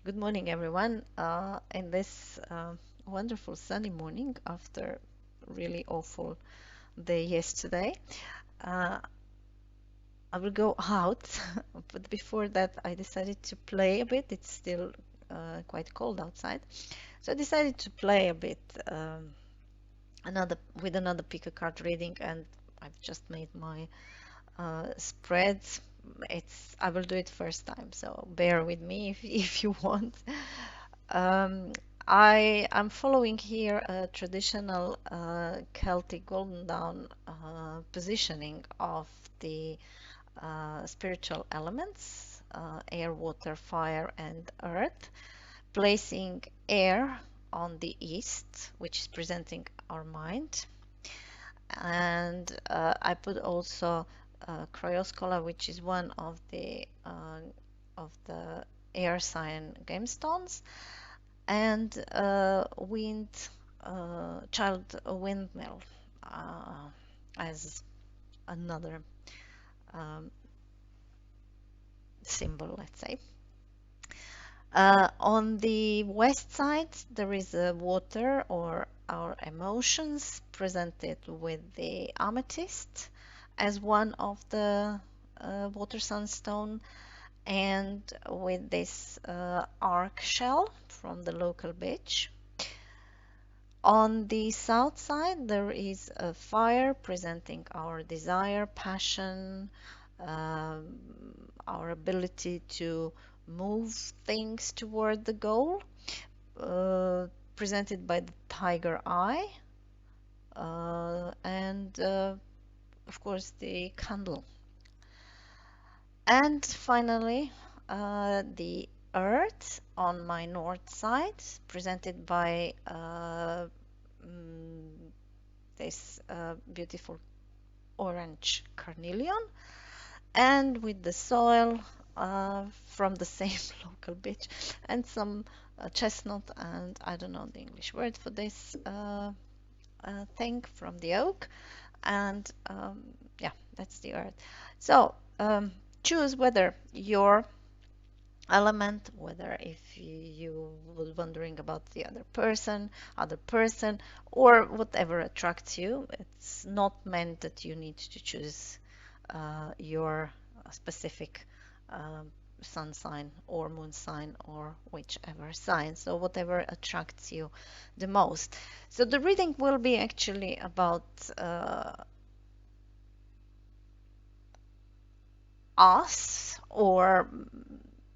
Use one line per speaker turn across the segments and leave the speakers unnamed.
Good morning, everyone. In this wonderful sunny morning after really awful day yesterday, uh, I will go out. But before that, I decided to play a bit. It's still quite cold outside, so I decided to play a bit another pick a card reading, and I've just made my spreads. I will do it first time, so bear with me if if you want. Um, I am following here a traditional Celtic Golden Dawn positioning of the spiritual elements, air, water, fire, and earth, placing air on the east, which is presenting our mind. And I put also Cryoscola, which is one of the air sign gamestones, and wind child windmill as another um, symbol, let's say. On the west side, there is water or our emotions presented with the amethyst as one of the water sunstone, and with this arc shell from the local beach. On the south side, there is a fire presenting our desire, passion, um, our ability to move things toward the goal, uh, presented by the tiger eye, and of course the candle. And finally, the earth on my north side, presented by mm, this beautiful orange carnelian, and with the soil from the same local beach, and some chestnut, and I don't know the English word for this thing from the oak, and yeah, that's the earth. So choose whether your element, whether if you were wondering about the other person, or whatever attracts you. It's not meant that you need to choose your specific sun sign or moon sign or whichever sign. So whatever attracts you the most. So the reading will be actually about us, or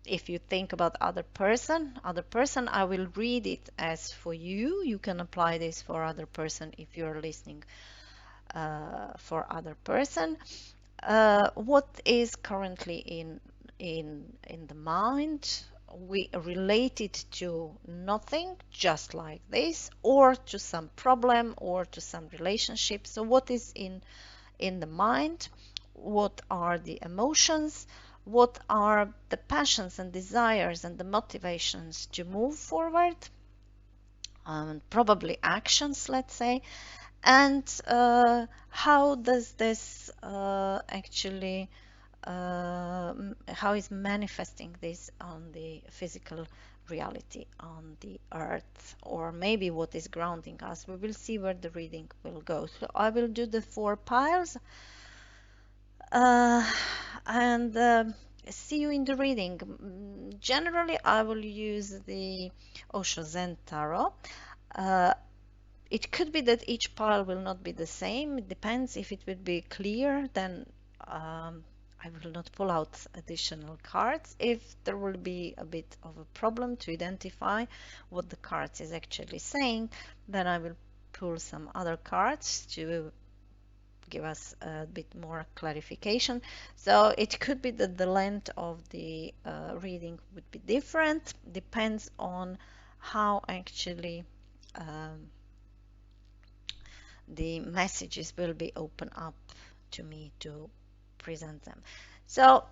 if you think about other person, I will read it as for you. You can apply this for other person if you're listening for other person. What is currently in the mind, we relate it to nothing, just like this, or to some problem or to some relationship. So what is in the mind? What are the emotions? What are the passions and desires and the motivations to move forward? Probably actions, let's say. And how does this actually, how is manifesting this on the physical reality on the earth, or maybe what is grounding us? We will see where the reading will go. So I will do the 4 piles, uh, and see you in the reading. Generally, I will use the Osho Zen Tarot. Uh, it could be that each pile will not be the same. It depends. If it will be clear, then I will not pull out additional cards. If there will be a bit of a problem to identify what the cards is actually saying, then I will pull some other cards to give us a bit more clarification. So it could be that the length of the reading would be different, depends on how actually the messages will be open up to me to present them. So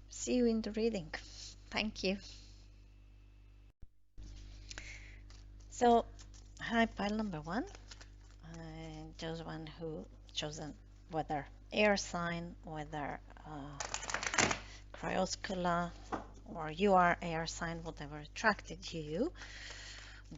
see you in the reading. Thank you. So hi, pile number one. Those one who chosen whether air sign, whether cryoscula, or you are air sign, whatever attracted you,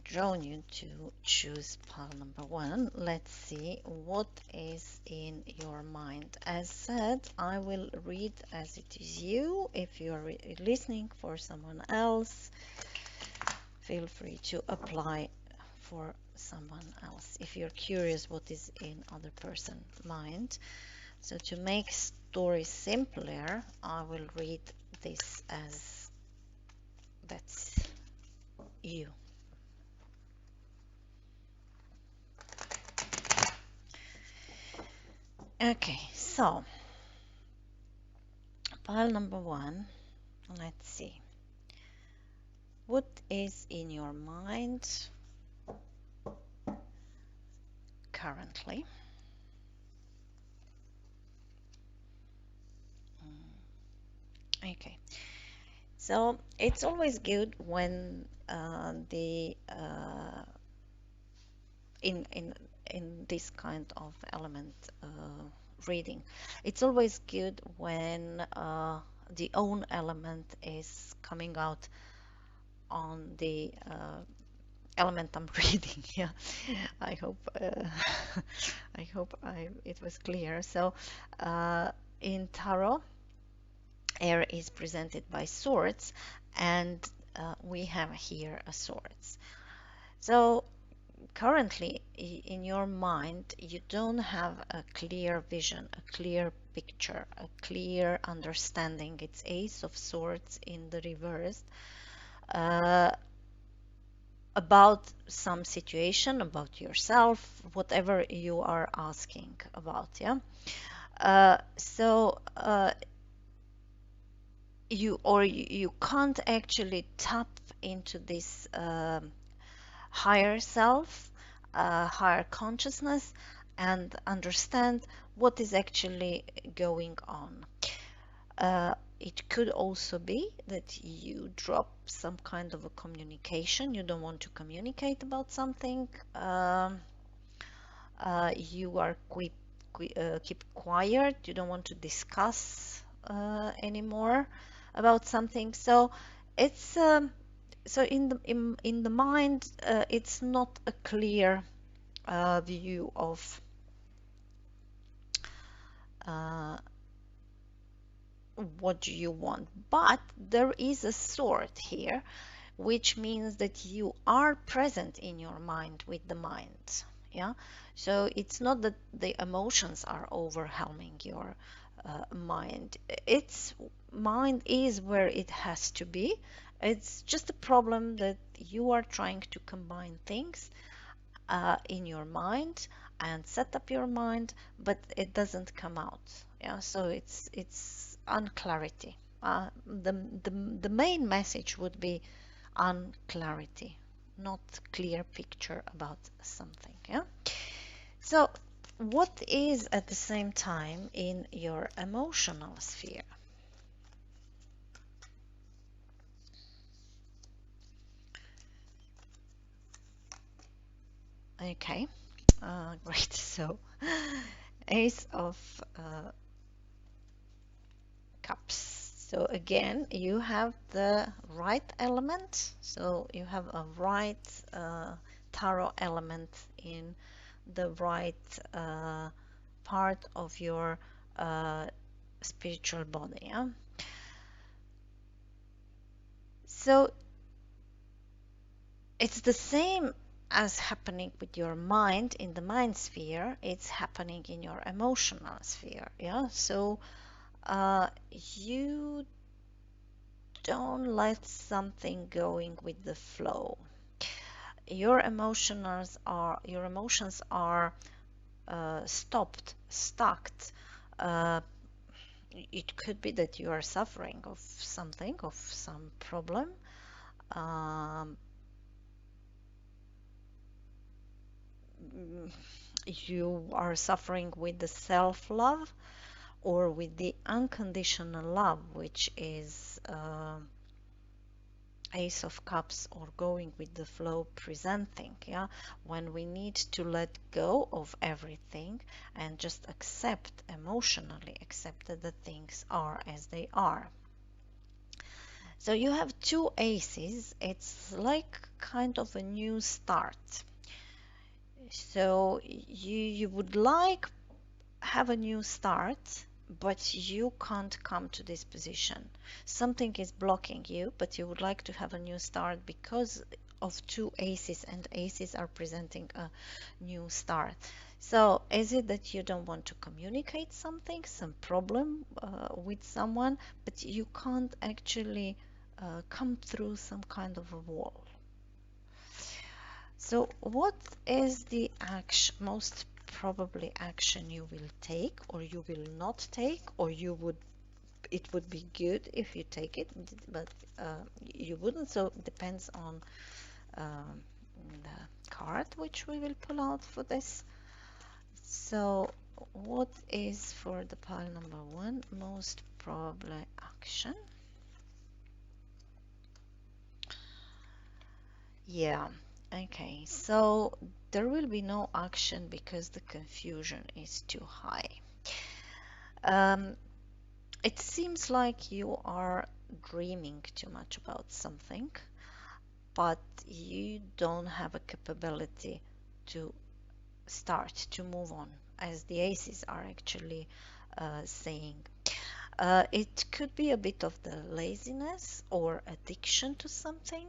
drawn you to choose pile number 1. Let's see what is in your mind. As said, I will read as it is you. If you're listening for someone else, feel free to apply for someone else if you're curious what is in other person's mind. So to make story simpler, I will read this as that's you. Okay, so pile number 1, let's see. What is in your mind currently? Okay, so it's always good when in this kind of element reading, it's always good when the own element is coming out on the element I'm reading. Yeah, I hope I hope it was clear. So in tarot, air is presented by swords, and we have here a swords. So currently in your mind you don't have a clear vision, a clear picture, a clear understanding. It's Ace of Swords in the reverse, about some situation, about yourself, whatever you are asking about. Yeah, so you can't actually tap into this higher self, higher consciousness, and understand what is actually going on. It could also be that you drop some kind of a communication. You don't want to communicate about something. You are keep quiet. You don't want to discuss anymore about something. So it's so in the mind, it's not a clear view of what do you want, but there is a sword here, which means that you are present in your mind with the mind. Yeah, so it's not that the emotions are overwhelming your mind. Its mind is where it has to be. It's just a problem that you are trying to combine things in your mind and set up your mind, but it doesn't come out. Yeah, so it's unclarity. The main message would be unclarity, not clear picture about something. Yeah. So what is at the same time in your emotional sphere? Okay, great. So Ace of Cups. So again, you have the right element. So you have a right tarot element in the right part of your spiritual body. Yeah? So it's the same as happening with your mind in the mind sphere. It's happening in your emotional sphere. Yeah. So you don't let something going with the flow. Your emotions are stopped, stuck. Uh, it could be that you are suffering of something, of some problem. Um, you are suffering with the self-love or with the unconditional love, which is Ace of Cups, or going with the flow, presenting. Yeah, when we need to let go of everything and just emotionally accept that the things are as they are. So you have two aces. It's like kind of a new start. So you would like have a new start, but you can't come to this position. Something is blocking you, but you would like to have a new start because of two aces, and aces are presenting a new start. So is it that you don't want to communicate something, some problem with someone, but you can't actually come through some kind of a wall? So what is the action, most probably action you will take, or you will not take, or it would be good if you take it, but you wouldn't. So it depends on um, the card which we will pull out for this. So what is for the pile number one, most probably action? Yeah, okay, so there will be no action because the confusion is too high. Um, it seems like you are dreaming too much about something, but you don't have a capability to start, to move on, as the aces are actually saying. It could be a bit of the laziness or addiction to something.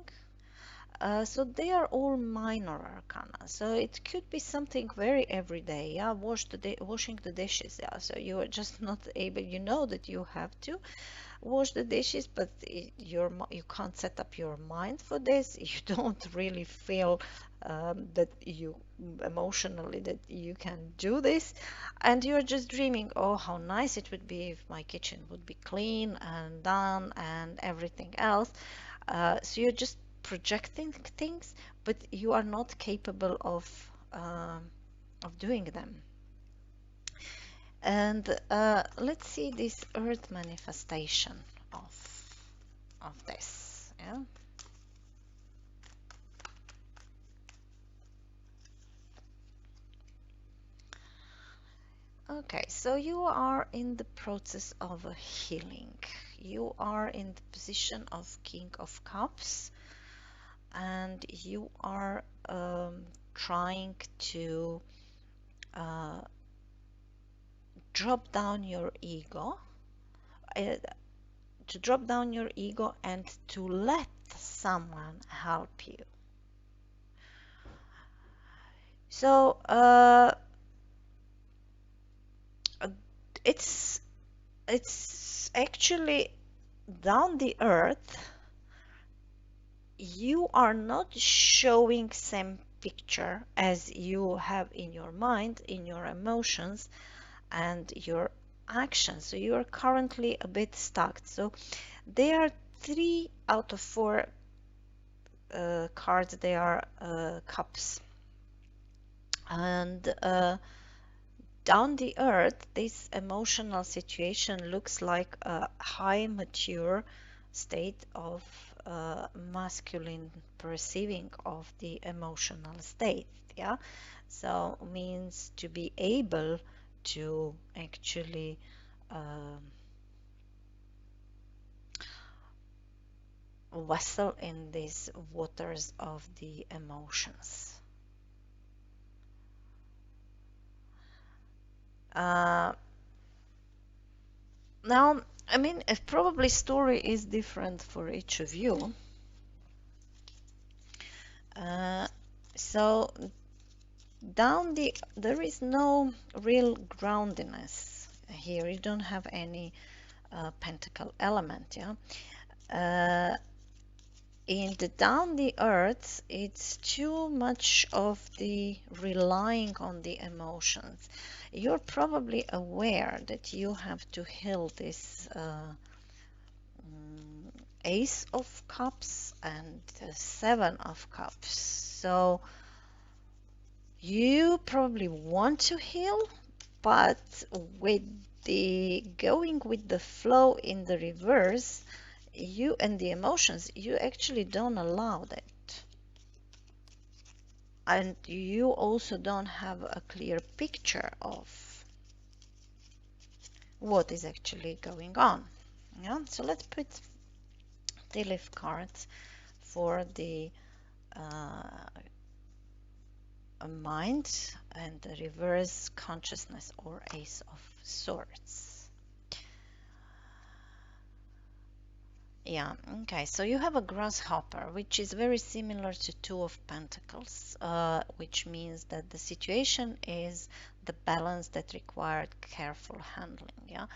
So they are all minor arcana. So it could be something very everyday. Yeah, washing the dishes. Yeah, so you are just not able. You know that you have to wash the dishes, but you can't set up your mind for this. You don't really feel that you emotionally that you can do this, and you're just dreaming. Oh, how nice it would be if my kitchen would be clean and done and everything else. So you're just projecting things, but you are not capable of doing them. And let's see this earth manifestation of this. Yeah. Okay, so you are in the process of a healing. You are in the position of King of Cups, and you are trying to uh, drop down your ego, uh, and to let someone help you. So it's it's actually down the earth. You are not showing same picture as you have in your mind, in your emotions and your actions. So you are currently a bit stuck. So there are 3 out of 4 cards. They are cups, and down the earth, this emotional situation looks like a high mature state of masculine perceiving of the emotional state. Yeah, so means to be able to actually vessel in these waters of the emotions. Uh, Now, I mean, probably story is different for each of you. Uh, so there is no real groundiness here. You don't have any pentacle element, yeah. Uh, in the down the earth, it's too much of the relying on the emotions. You're probably aware that you have to heal this Ace of Cups and 7 of Cups. So you probably want to heal, but with the going with the flow in the reverse, you and the emotions, you actually don't allow that. And you also don't have a clear picture of what is actually going on. Yeah, so let's put tea leaf cards for the mind and the reverse consciousness or Ace of Swords. Yeah, okay, so you have a grasshopper, which is very similar to Two of Pentacles, which means that the situation is the balance that required careful handling. Yeah,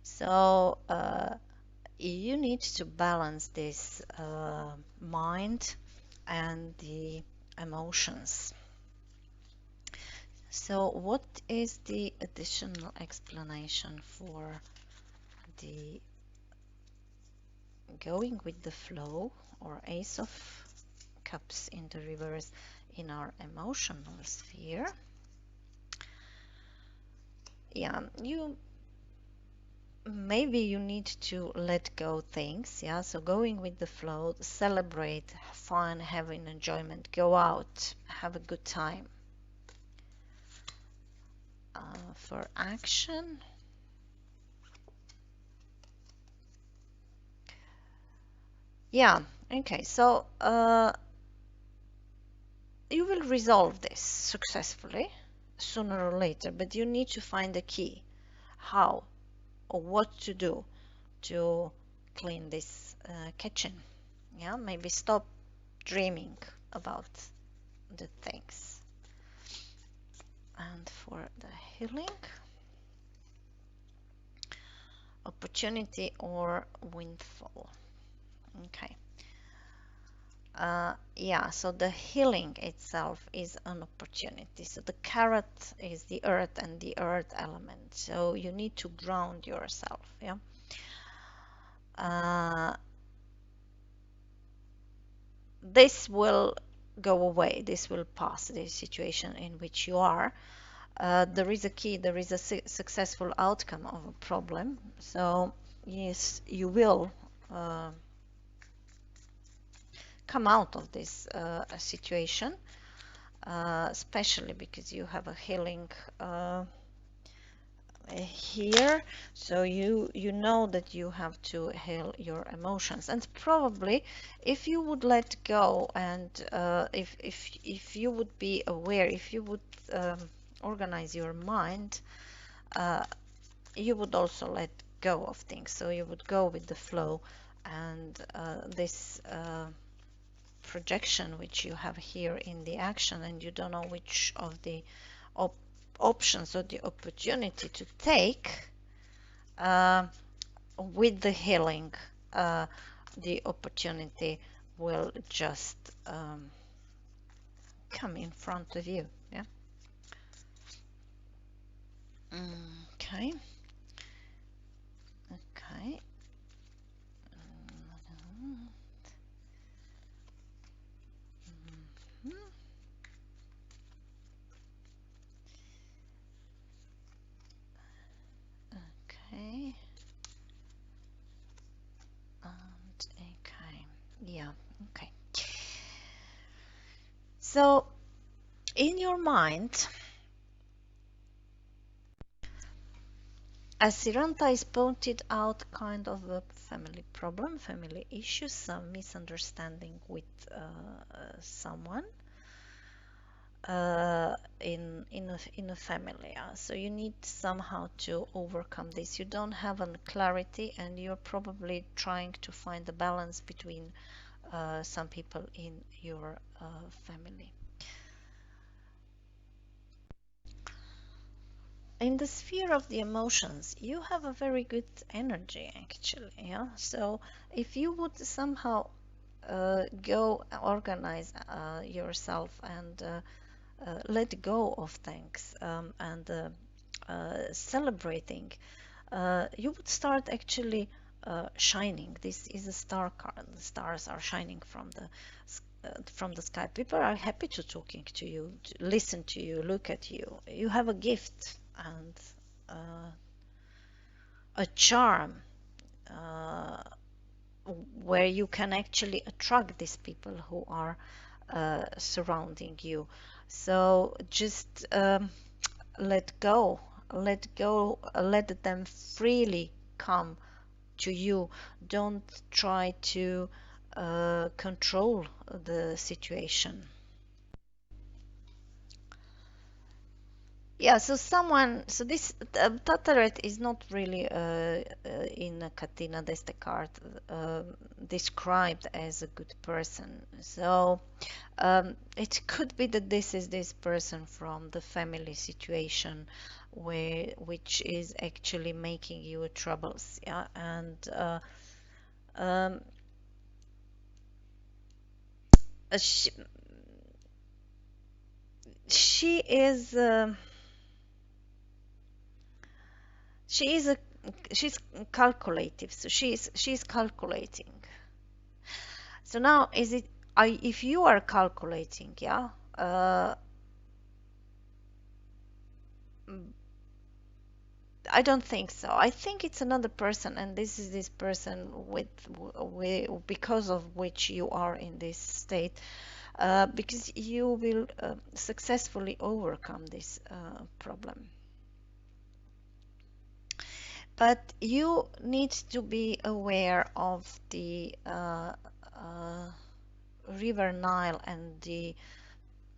so you need to balance this mind and the emotions. So what is the additional explanation for the going with the flow or Ace of Cups in the reverse in our emotional sphere? Yeah, maybe you need to let go things. Yeah, so going with the flow, celebrate, have fun, have an enjoyment, go out, have a good time. For action, yeah, okay, so you will resolve this successfully sooner or later, but you need to find the key, how or what to do to clean this kitchen. Yeah, maybe stop dreaming about the things. And for the healing, opportunity or windfall. Okay. Yeah, so the healing itself is an opportunity. So the carrot is the earth and the earth element. So you need to ground yourself. Yeah. This will go away. This will pass. The situation in which you are. There is a key. There is a successful outcome of a problem. So yes, you will come out of this situation. Especially because you have a healing here, so you know that you have to heal your emotions, and probably if you would let go and if you would be aware, if you would organize your mind, you would also let go of things, so you would go with the flow, and this projection which you have here in the action, and you don't know which of the options or the opportunity to take, with the healing, the opportunity will just come in front of you. Yeah. Okay. Okay. Okay. And okay. Yeah. Okay. So in your mind, as Siranta is pointed out, kind of a family problem, family issues, some misunderstanding with someone in a family. So you need somehow to overcome this. You don't have a clarity, and you're probably trying to find the balance between some people in your family. In the sphere of the emotions, you have a very good energy actually. Yeah, so if you would somehow go organize yourself and let go of things, and celebrating, you would start actually shining. This is a star card. The stars are shining from the sky. People are happy to talking to you, to listen to you, look at you. You have a gift and a charm where you can actually attract these people who are surrounding you. So just let go, let them freely come to you. Don't try to control the situation. Yeah, so this Tataret is not really in Katina Destekart described as a good person. So it could be that this is this person from the family situation which is actually making you troubles, yeah, and um, uh, she, she is. She is a she's calculative, so she's calculating. So now is it if you are calculating, yeah, I don't think so. I think it's another person, and this is this person with because of which you are in this state, because you will successfully overcome this problem. But you need to be aware of the uh, River Nile and the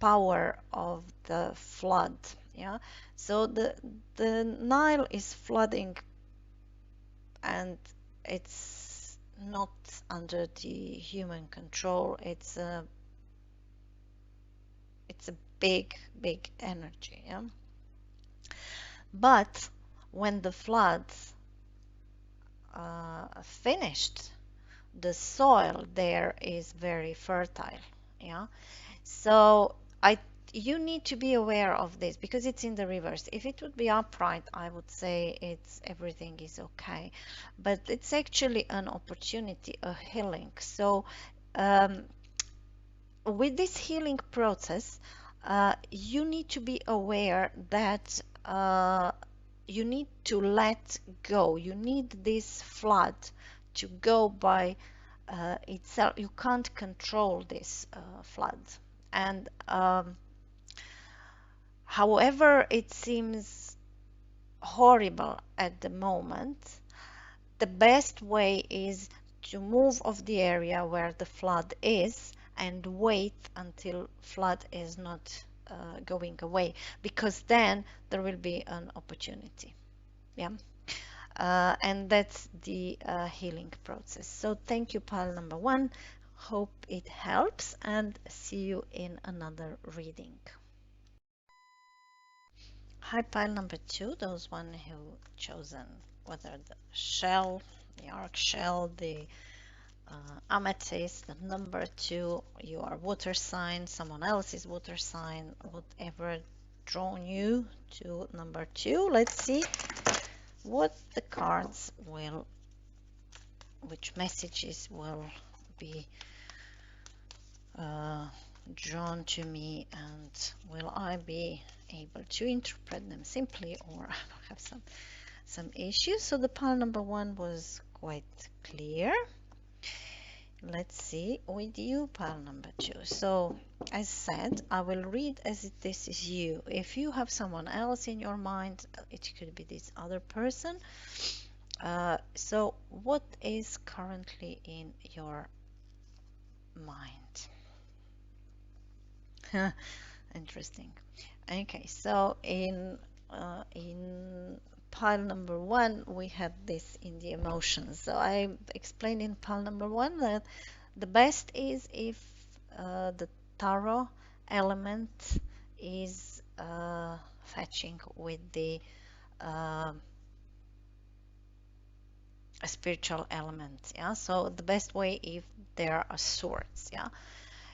power of the flood. Yeah, so the Nile is flooding, and it's not under the human control. It's a big energy. Yeah, but when the floods finished, the soil there is very fertile. Yeah, so I you need to be aware of this because it's in the reverse. If it would be upright, I would say it's everything is okay, but it's actually an opportunity, a healing. So um, with this healing process, you need to be aware that you need to let go. You need this flood to go by itself. You can't control this flood. And however it seems horrible at the moment, the best way is to move off the area where the flood is and wait until flood is not going away, because then there will be an opportunity. Yeah. And that's the healing process. So thank you, pile number one. Hope it helps, and see you in another reading. Hi, pile number two, those one who chosen whether the shell, the arc shell, the amethyst, the number two, your water sign, someone else's water sign, whatever drawn you to number two. Let's see what the cards will, which messages will be drawn to me, and will I be able to interpret them simply, or I will have some issues. So the pile number one was quite clear. Let's see with you, pile number two. So as said, I will read as if this is you. If you have someone else in your mind, it could be this other person. So what is currently in your mind? Interesting. Okay, so in pile number one, we have this in the emotions. So I explained in pile number one that the best is if the tarot element is fetching with the uh, spiritual element. Yeah, so the best way if there are swords. Yeah,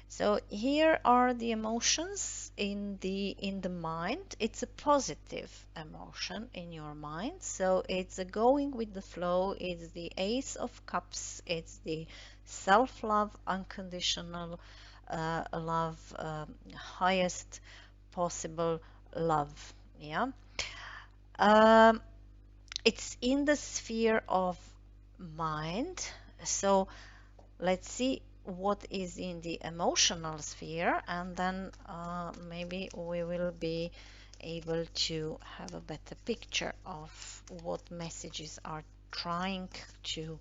so here are the emotions in the mind. It's a positive emotion in your mind. So it's a going with the flow. It's the Ace of Cups. It's the self-love, unconditional love, highest possible love. Yeah. Um, it's in the sphere of mind. So let's see what is in the emotional sphere, and then maybe we will be able to have a better picture of what messages are trying to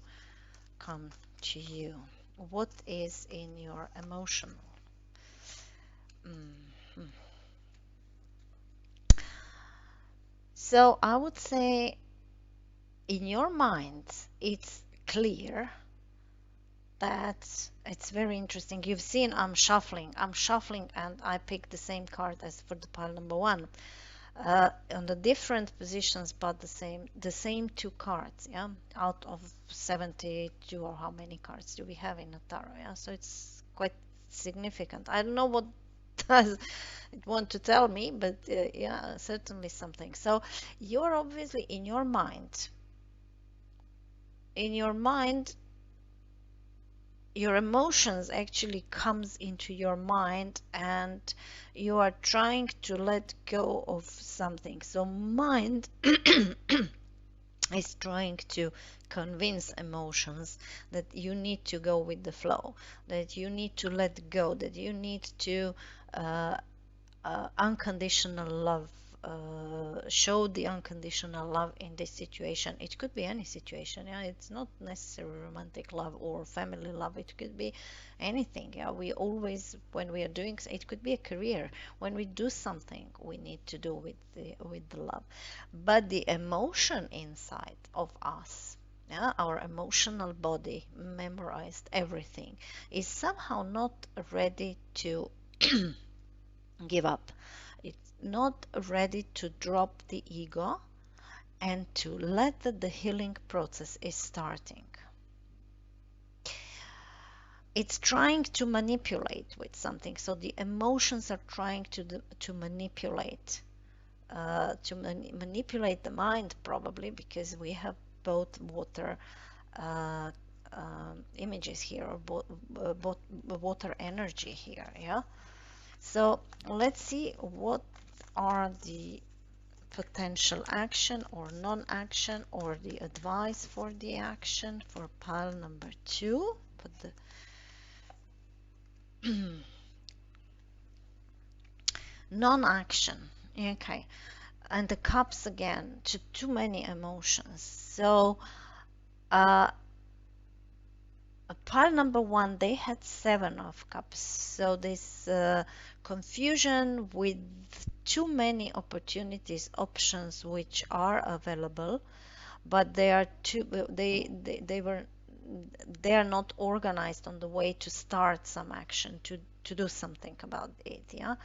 come to you. What is in your emotional? Mhm. So I would say in your mind, it's clear that it's very interesting. You've seen I'm shuffling, and I picked the same card as for the pile number one. On the different positions, but the same two cards, yeah, out of 72, or how many cards do we have in a tarot, yeah, so it's quite significant. I don't know what does it want to tell me, but yeah, certainly something. So you're obviously in your mind, your emotions actually comes into your mind, and you are trying to let go of something. So mind is trying to convince emotions that you need to go with the flow, that you need to let go, that you need to uh, unconditional love, show the unconditional love in this situation. It could be any situation, yeah, it's not necessarily romantic love or family love, it could be anything, yeah. We always, when we are doing, it could be a career, when we do something we need to do with the love. But the emotion inside of us, yeah, our emotional body memorized everything, is somehow not ready to give up. It's not ready to drop the ego and to let the healing process is starting. It's trying to manipulate with something. So the emotions are trying to manipulate, manipulate the mind, probably because we have both water uh, images here, or both water energy here. Yeah. So let's see what are the potential action or non-action, or the advice for the action for pile number two. Put the non-action. Okay. And the cups again, to too many emotions. So uh, pile number one, they had 7 of cups. So this confusion with too many opportunities, options which are available, but they are too they are not organized on the way to start some action, to do something about it, yeah.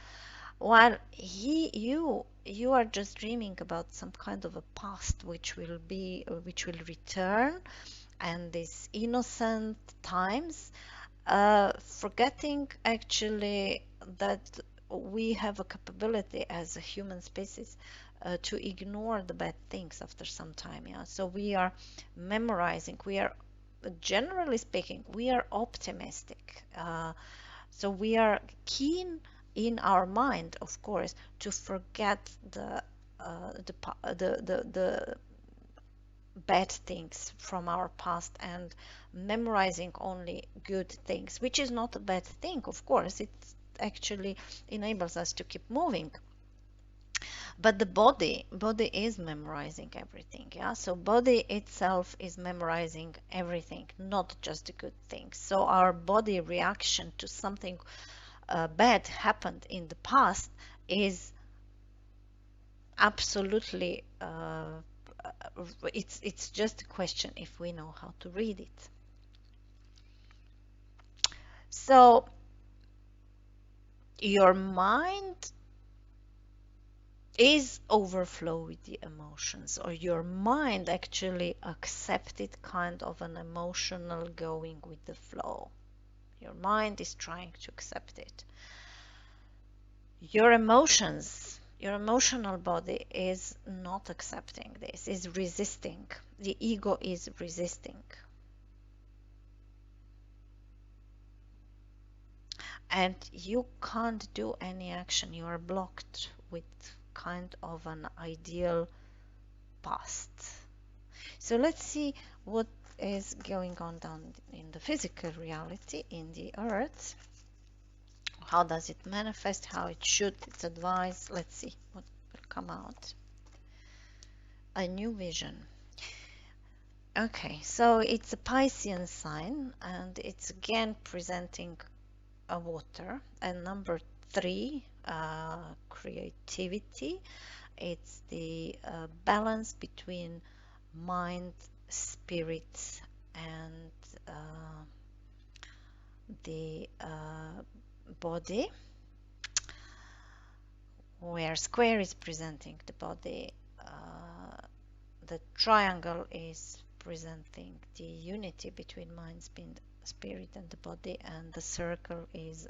While you are just dreaming about some kind of a past which will return, and these innocent times, forgetting actually that we have a capability as a human species to ignore the bad things after some time, yeah. So we are memorizing, we are, generally speaking, we are optimistic, so we are keen in our mind, of course, to forget the bad things from our past, and memorizing only good things, which is not a bad thing, of course. It actually enables us to keep moving. But the body is memorizing everything, yeah. So body itself is memorizing everything, not just the good things. So our body reaction to something bad happened in the past is absolutely it's just a question if we know how to read it. So your mind is overflow with the emotions, or your mind actually accepted kind of an emotional going with the flow. Your mind is trying to accept it. Your emotions, your emotional body is not accepting this, is resisting. The ego is resisting. And you can't do any action. You are blocked with kind of an ideal past. So let's see what is going on down in the physical reality, in the earth. How does it manifest? How it should? Its advice. Let's see what will come out. A new vision. Okay, so it's a Piscean sign and it's again presenting a water. And number three, creativity. It's the balance between mind, spirit, and the body, where square is presenting the body, the triangle is presenting the unity between mind, spirit, and the body, and the circle is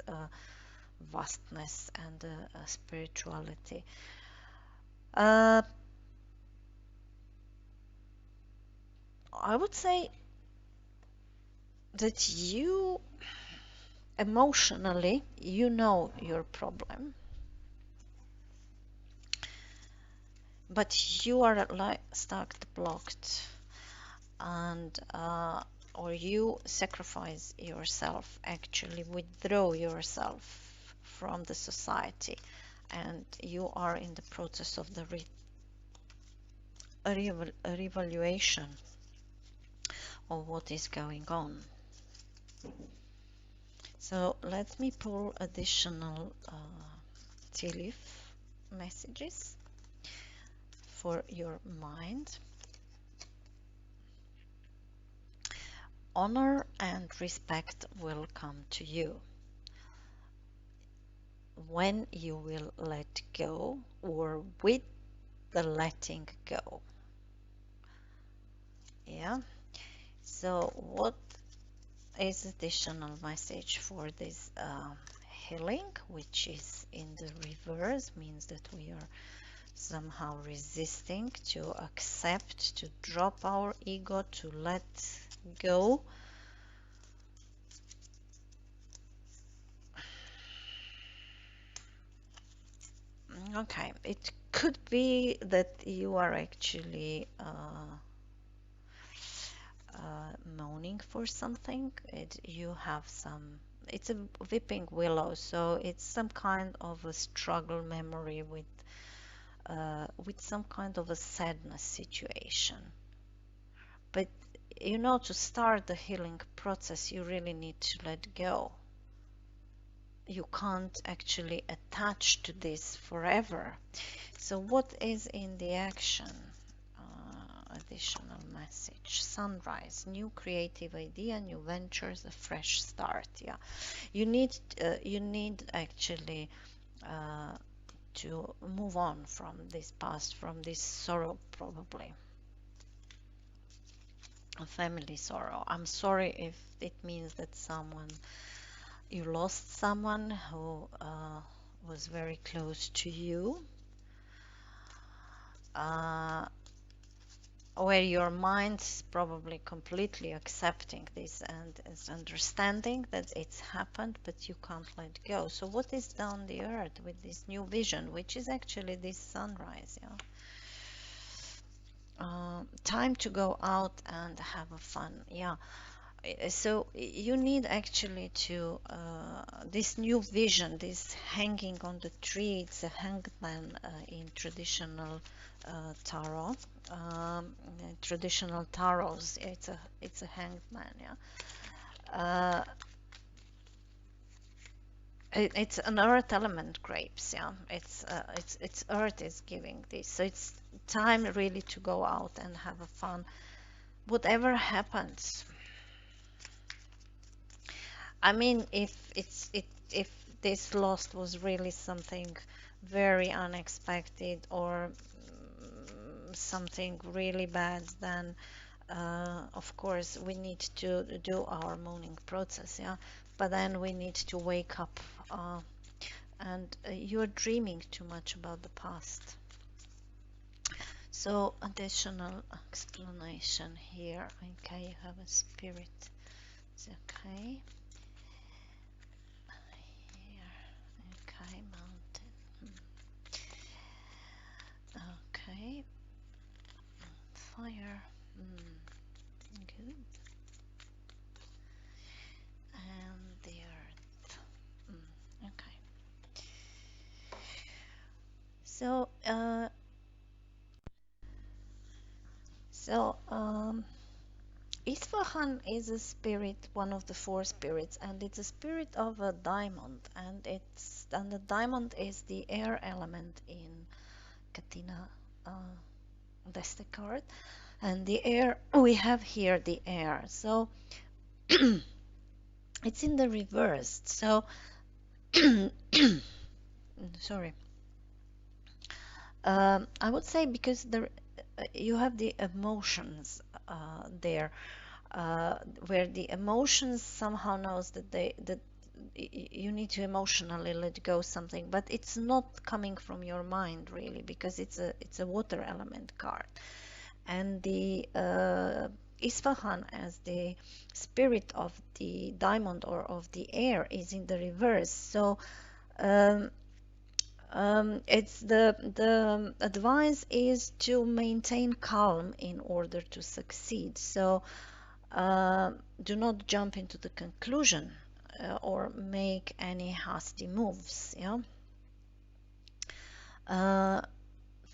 vastness and spirituality. Uh, I would say that you emotionally, you know your problem, but you are like stuck, blocked, and or you sacrifice yourself, actually withdraw yourself from the society, and you are in the process of the reevaluation of what is going on. So let me pull additional tea leaf messages for your mind. Honor and respect will come to you when you will let go, or with the letting go. Yeah. So what is additional message for this healing, which is in the reverse, means that we are somehow resisting to accept, to drop our ego, to let go. Okay, it could be that you are actually moaning for something. You have some, it's a weeping willow, so it's some kind of a struggle memory with some kind of a sadness situation. But you know, to start the healing process, you really need to let go. You can't actually attach to this forever. So what is in the action? Additional message: sunrise, new creative idea, new ventures, a fresh start. Yeah, you need actually to move on from this past, from this sorrow, probably a family sorrow. I'm sorry if it means that you lost someone who was very close to you, where your mind is probably completely accepting this and is understanding that it's happened, but you can't let go. So what is down the earth with this new vision, which is actually this sunrise? Yeah. Time to go out and have a fun. Yeah. So you need actually to this new vision, this hanging on the tree. It's a hangman in traditional tarot, traditional tarots. It's a hangman. Yeah. It's an earth element grapes. Yeah. It's earth is giving this. So it's time really to go out and have a fun. Whatever happens. I mean, if this loss was really something very unexpected, or something really bad, then of course we need to do our mourning process, yeah. But then we need to wake up, and you're dreaming too much about the past. So additional explanation here. Okay, you have a spirit. It's okay. Okay, mountain. Okay, fire. Good. And the earth. Okay. So, so Isfahan is a spirit, one of the four spirits, and it's a spirit of a diamond, and the diamond is the air element in Katina Deste card, and the air we have here the air, so it's in the reverse. So sorry. I would say because you have the emotions there, where the emotions somehow knows that you need to emotionally let go something, but it's not coming from your mind really, because it's a water element card, and the Isfahan as the spirit of the diamond or of the air is in the reverse. So um, it's the advice is to maintain calm in order to succeed. So do not jump into the conclusion or make any hasty moves. Yeah.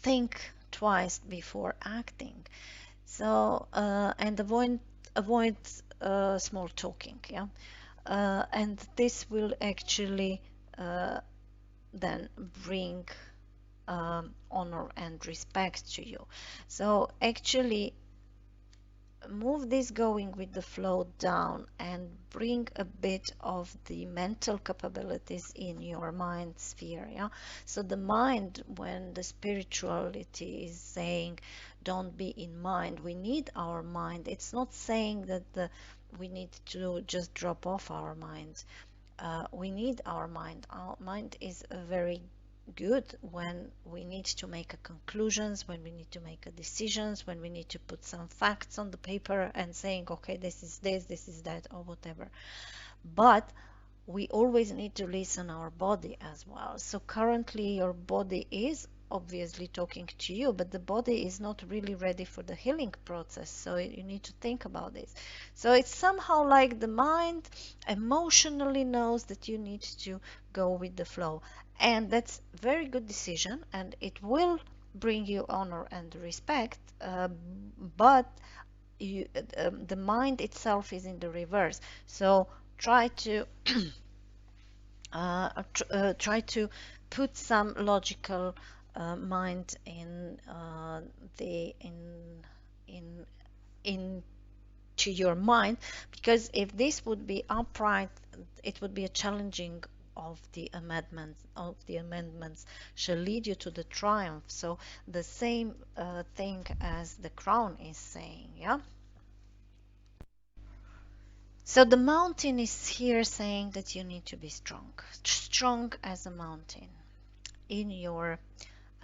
Think twice before acting. So and avoid small talking. Yeah. And this will actually then bring honor and respect to you. So actually move this going with the flow down and bring a bit of the mental capabilities in your mind sphere. Yeah. So the mind, when the spirituality is saying don't be in mind, we need our mind. It's not saying that we need to just drop off our minds. We need our mind. Our mind is a very good when we need to make a conclusions, when we need to make a decisions, when we need to put some facts on the paper and saying, okay, this is this is that, or whatever. But we always need to listen our body as well. So currently your body is obviously talking to you, but the body is not really ready for the healing process. So you need to think about this. So it's somehow like the mind emotionally knows that you need to go with the flow. And that's very good decision, and it will bring you honor and respect, but the mind itself is in the reverse. So try to try to put some logical mind in the in into your mind, because if this would be upright, it would be a challenging of the amendments shall lead you to the triumph. So the same thing as the crown is saying. Yeah. So the mountain is here saying that you need to be strong as a mountain in your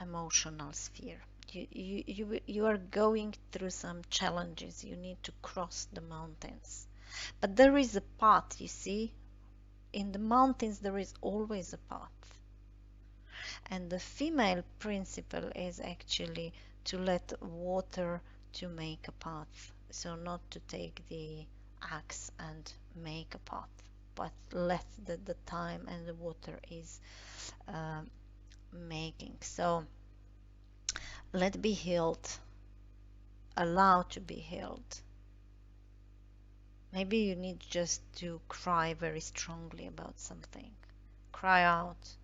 emotional sphere. You are going through some challenges. You need to cross the mountains. But there is a path, you see. In the mountains, there is always a path. And the female principle is actually to let water to make a path. So not to take the axe and make a path, but let the time and the water is uh, making. So let be healed, allow to be healed. Maybe you need just to cry very strongly about something. Cry out.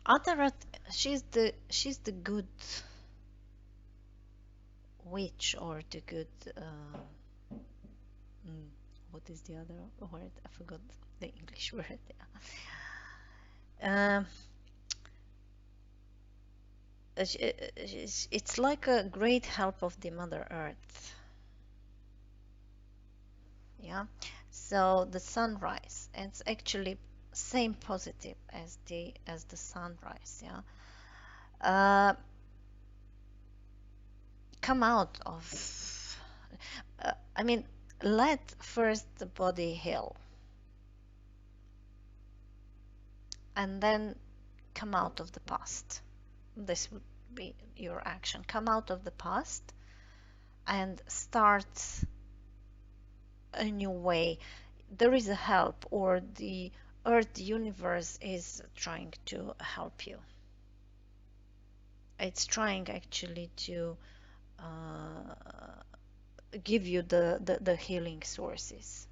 Atarat, she's the good witch, or the good mm, what is the other word? I forgot the English word. Yeah. It's like a great help of the Mother Earth. Yeah. So the sunrise, it's actually same positive as the sunrise. Yeah. Uh, come out of. I mean, let first the body heal, and then come out of the past. This would be your action. Come out of the past and start a new way. There is a help, or the earth, the universe is trying to help you. it's trying actually to uh, give you the healing sources.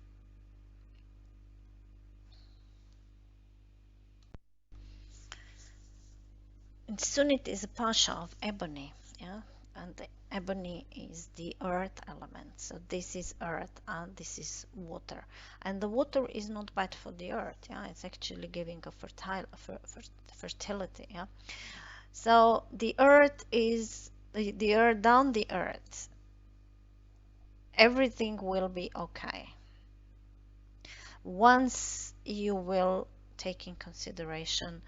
And Sunit is a pasha of ebony, yeah, and the ebony is the earth element. So this is earth and this is water, and the water is not bad for the earth, yeah. It's actually giving a fertility, yeah. So the earth is the earth, down the earth, everything will be okay once you will take in consideration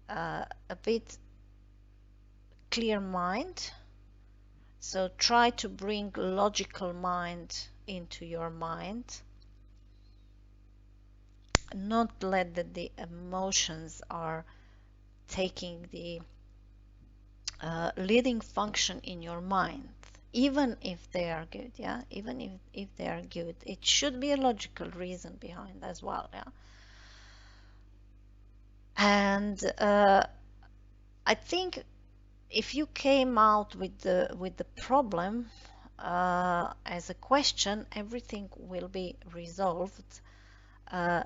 a bit clear mind. So try to bring logical mind into your mind, not let the emotions are taking the leading function in your mind, even if they are good, yeah, even if they are good, it should be a logical reason behind as well, yeah. And I think if you came out with the problem as a question, everything will be resolved uh,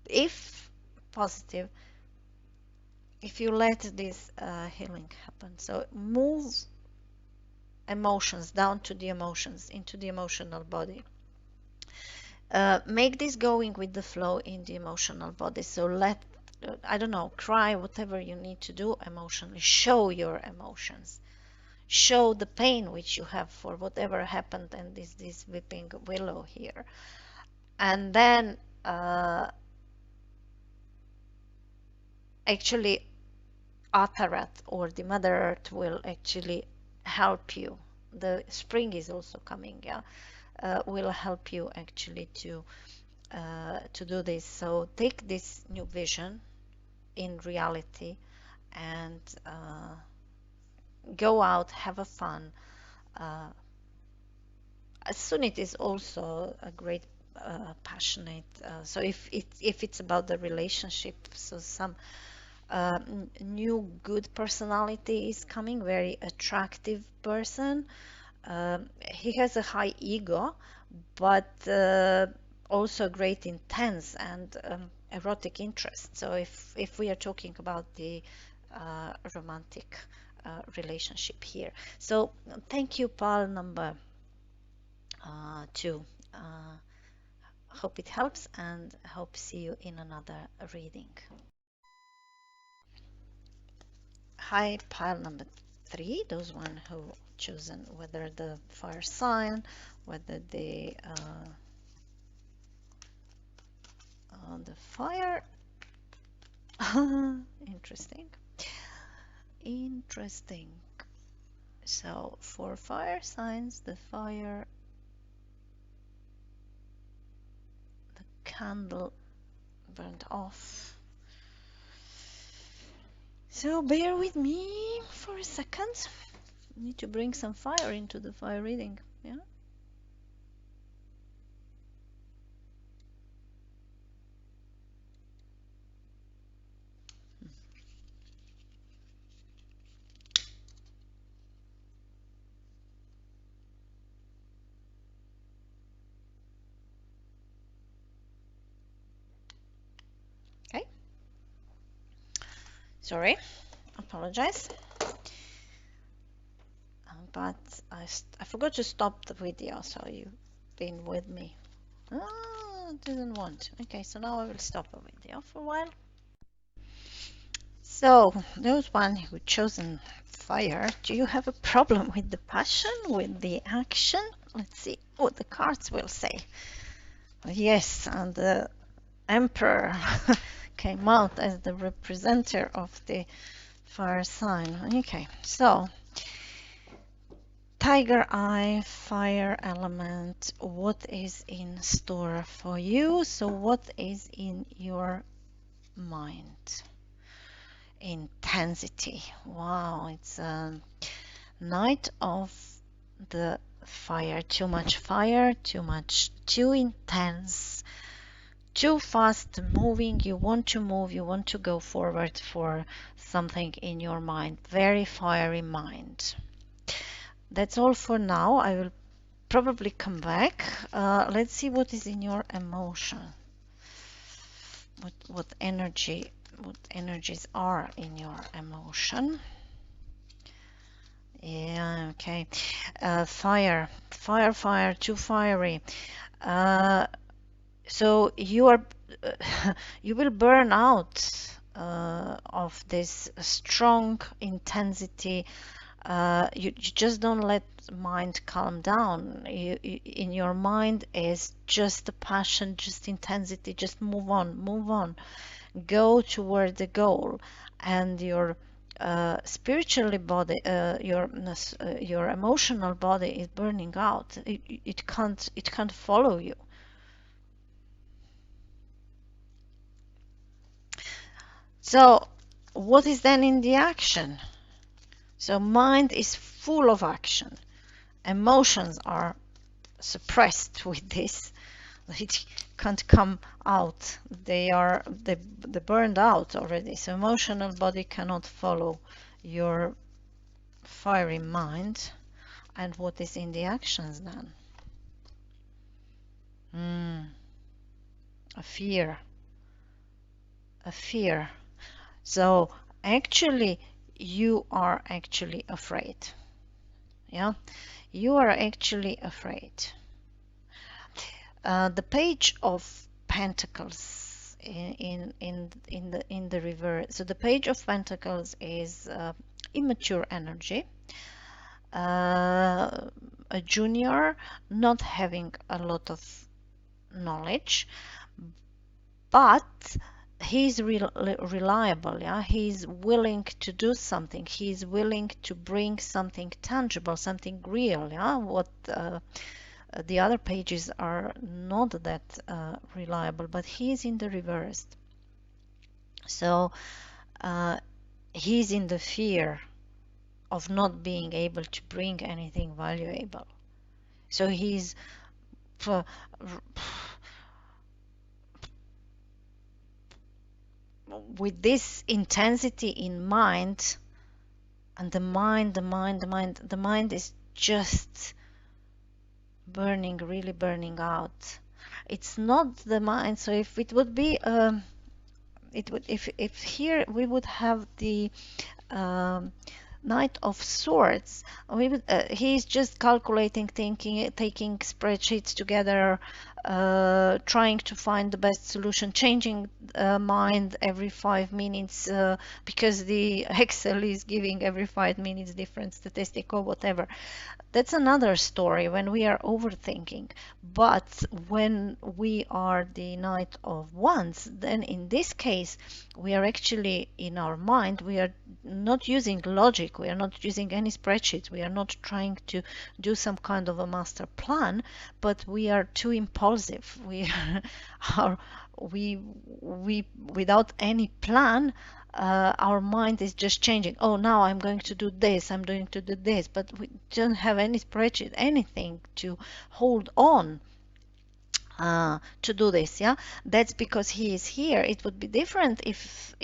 if positive, if you let this healing happen. So move emotions down to the emotions, into the emotional body. Make this going with the flow in the emotional body. So let, I don't know, cry, whatever you need to do emotionally. Show your emotions. Show the pain which you have for whatever happened, and this weeping willow here. And then actually Atarat, or the Mother Earth, will actually help you. The spring is also coming, yeah, will help you actually to do this. So take this new vision in reality and go out, have a fun. Uh, Sunit is also a great passionate. So if it's about the relationship, so some new good personality is coming, very attractive person. He has a high ego, but also great intense and erotic interest. So if we are talking about the romantic relationship here. So thank you, pal number 2. Hope it helps, and hope see you in another reading. Hi, pile number 3, those one who chosen whether the fire sign, whether the fire. Interesting. Interesting. So for fire signs, the fire, the candle burned off. So bear with me for a second. I need to bring some fire into the fire reading. Yeah. Okay. Sorry. Apologize. But I forgot to stop the video, so you've been with me. Didn't want. Okay, so now I will stop the video for a while. So, those one who chosen fire, do you have a problem with the passion, with the action? Let's see what the cards will say. Yes, and the Emperor came out as the representative of the fire sign. Okay, so Tiger Eye, fire element, what is in store for you? So what is in your mind? Intensity. Wow, it's a night of the fire. Too much fire, too intense, too fast moving. You want to move, you want to go forward for something in your mind. Very fiery mind. That's all for now. I will probably come back. Let's see what is in your emotion. What energies are in your emotion. Yeah, okay. Fire, too fiery. So you are, you will burn out of this strong intensity. You just don't let mind calm down. In your mind is just the passion, just intensity, just move on, move on, go toward the goal, and your spiritually body, your emotional body is burning out. It can't follow you. So what is then in the action? So mind is full of action. Emotions are suppressed with this. It can't come out. They burned out already. So emotional body cannot follow your fiery mind. And what is in the actions then? A fear. A fear. So actually you are actually afraid. Yeah, you are actually afraid. The Page of Pentacles in the reverse. So the Page of Pentacles is immature energy, a junior, not having a lot of knowledge, but he's reliable. Yeah, he's willing to do something. He's willing to bring something tangible, something real. Yeah, what the other pages are not that reliable, but he's in the reverse. So he's in the fear of not being able to bring anything valuable. So he's with this intensity in mind, and the mind is just burning, really burning out. It's not the mind. So if it would be if here we would have the Knight of Swords, he's just calculating, thinking, taking spreadsheets together, trying to find the best solution, changing mind every 5 minutes because the Excel is giving every 5 minutes different statistic or whatever. That's another story when we are overthinking. But when we are the Knight of Wands, then in this case, we are actually in our mind, we are not using logic, we are not using any spreadsheets, we are not trying to do some kind of a master plan, but we are too impulsive. We without any plan, our mind is just changing. Oh, now I'm going to do this, I'm going to do this, but we don't have any spreadsheet, anything to hold on to do this. Yeah, that's because he is here. It would be different if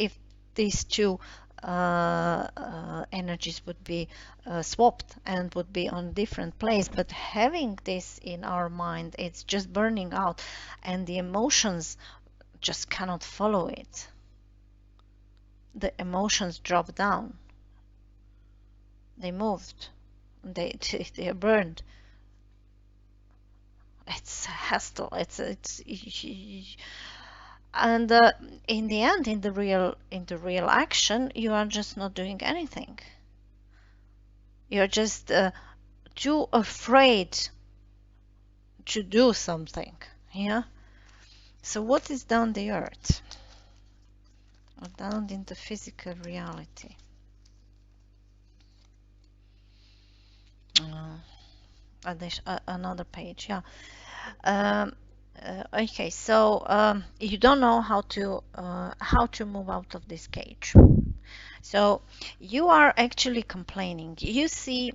these two energies would be swapped and would be on different place. But having this in our mind, it's just burning out, and the emotions just cannot follow it. The emotions drop down. They moved. They are burned. It's hassle. It's and in the end, in the real action, you are just not doing anything. You're just too afraid to do something. Yeah. So what is down the earth? Or down in the physical reality? Another page. Yeah. Okay, so you don't know how to move out of this cage. So you are actually complaining. You see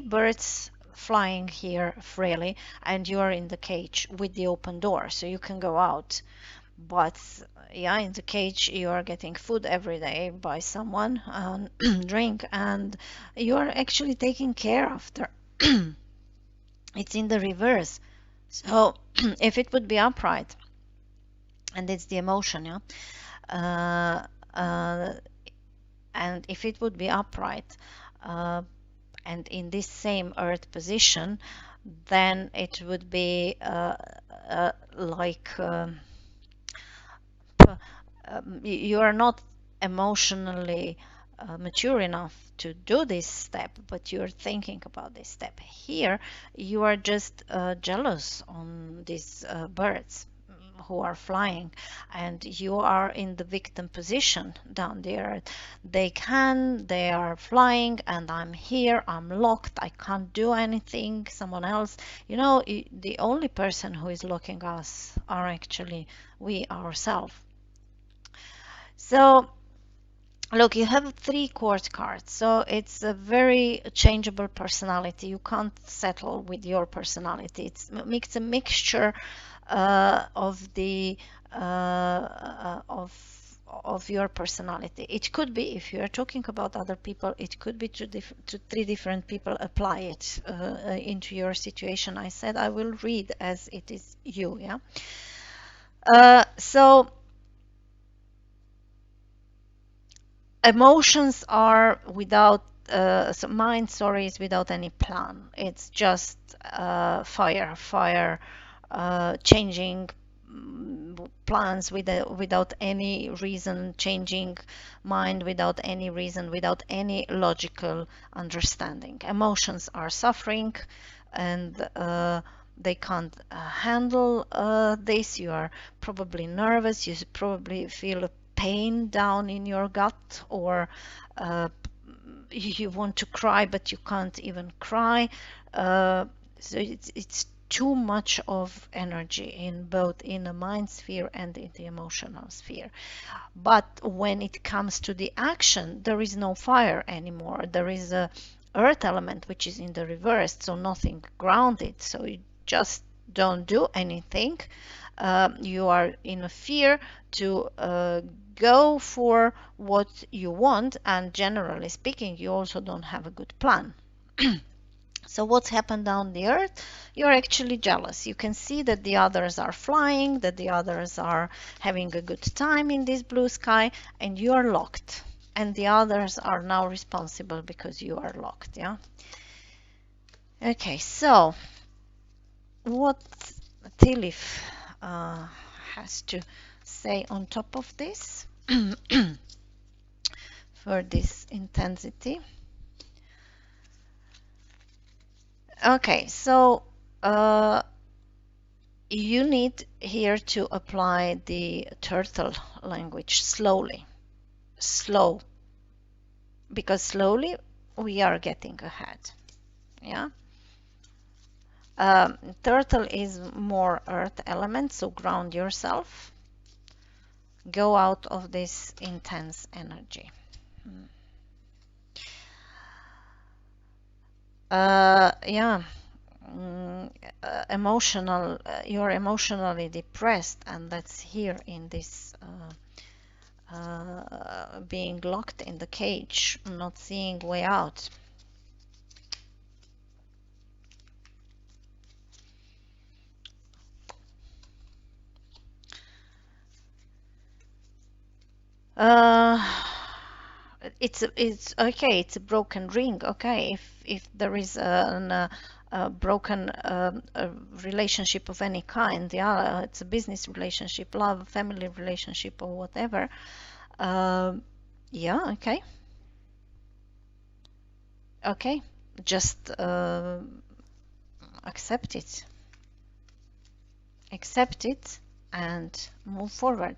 birds flying here freely, and you're in the cage with the open door, so you can go out. But yeah, in the cage you are getting food every day by someone, and drink, and you are actually taking care after. It's in the reverse. So if it would be upright, and it's the emotion, yeah, uh, uh, and if it would be upright, uh, and in this same earth position, then it would be like you are not emotionally mature enough to do this step, but you're thinking about this step. Here, you are just jealous on these birds who are flying, and you are in the victim position down there. They are flying, and I'm here, I'm locked, I can't do anything. Someone else, you know, the only person who is locking us are actually we ourselves. So look, you have 3 court cards, so it's a very changeable personality. You can't settle with your personality. It's a mixture of the of your personality. It could be, if you are talking about other people, it could be to 3 different people. Apply it into your situation. I said I will read as it is you, yeah. So emotions are without so mind, sorry, is without any plan. It's just fire, changing plans without any reason, changing mind without any reason, without any logical understanding. Emotions are suffering, and they can't handle this. You are probably nervous, you probably feel a pain down in your gut, or you want to cry but you can't even cry. So it's too much of energy in both in the mind sphere and in the emotional sphere. But when it comes to the action, there is no fire anymore. There is a earth element which is in the reverse, so nothing grounded. So you just don't do anything. You are in a fear to go for what you want, and generally speaking, you also don't have a good plan. So what's happened down the earth? You're actually jealous. You can see that the others are flying, that the others are having a good time in this blue sky, and you're locked. And the others are now responsible because you are locked, yeah? Okay, so what Tilif has to say on top of this for this intensity. Okay, so you need here to apply the turtle language slowly, slow, because slowly we are getting ahead, yeah. Turtle is more earth element, so ground yourself, go out of this intense energy. Yeah, emotional, you're emotionally depressed, and that's here in this being locked in the cage, not seeing way out. It's okay. It's a broken ring. Okay, if there is a broken relationship of any kind, yeah, it's a business relationship, love, family relationship, or whatever. Yeah, okay, okay, just accept it, and move forward.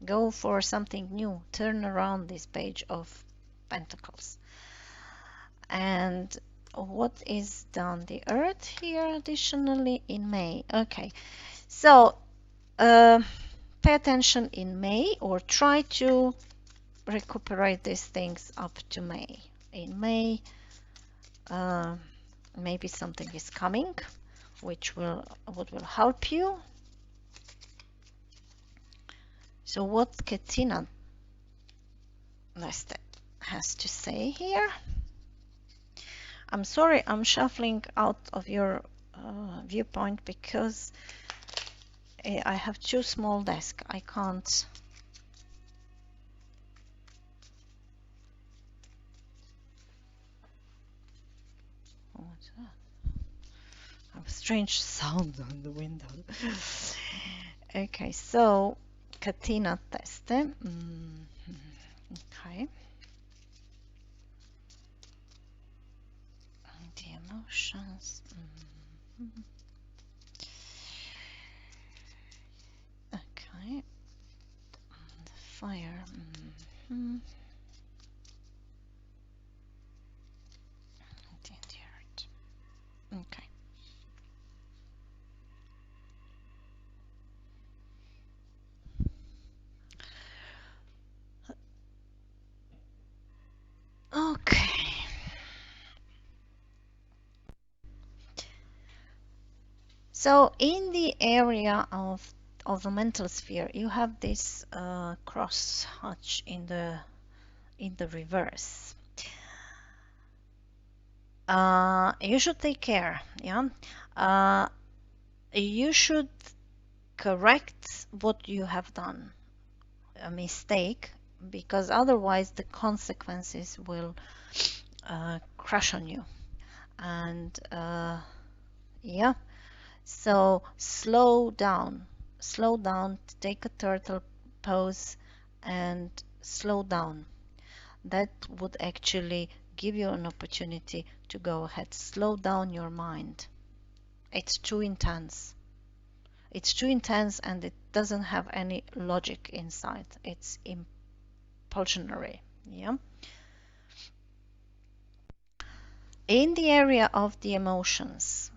Go for something new. Turn around this page of Pentacles. And what is down the earth here additionally in May? Okay, so pay attention in May, or try to recuperate these things up to May. In May, Maybe something is coming which will help you. So what Katina Neste has to say here. I'm sorry, I'm shuffling out of your viewpoint because I have too small desk. I can't. What's that? I have a strange sound on the window. Okay, so Katina Teste. Okay. The emotions. Okay. The fire. The earth. Okay. Okay. So in the area of the mental sphere, you have this cross hatch in the reverse. You should take care, yeah. You should correct what you have done, a mistake, because otherwise the consequences will crush on you. And yeah, so slow down, take a turtle pose and slow down. That would actually give you an opportunity to go ahead. Slow down your mind. It's too intense. It's too intense and it doesn't have any logic inside. It's impulsionary. Yeah. In the area of the emotions,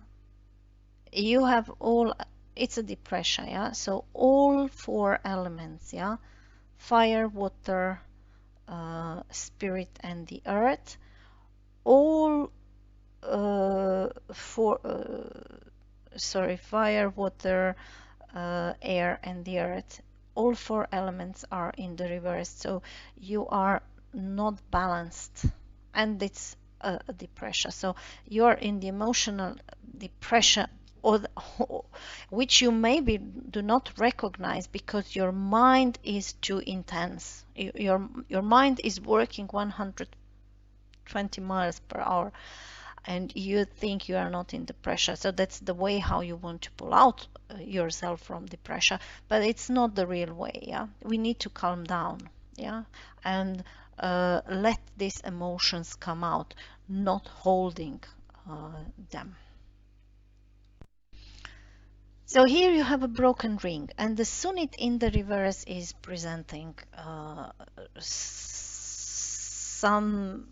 you have all, it's a depression, yeah. So all four elements, yeah, fire, water, spirit, and the earth, all fire, water, air, and the earth, all four elements are in the reverse. So you are not balanced, and it's a depression. So you're in the emotional depression, or which you maybe do not recognize because your mind is too intense. Your mind is working 120 miles per hour, and you think you are not in the pressure. So that's the way how you want to pull out yourself from the pressure, but it's not the real way. Yeah, we need to calm down, yeah, and let these emotions come out, not holding them. So here you have a broken ring, and the Sunit in the reverse is presenting some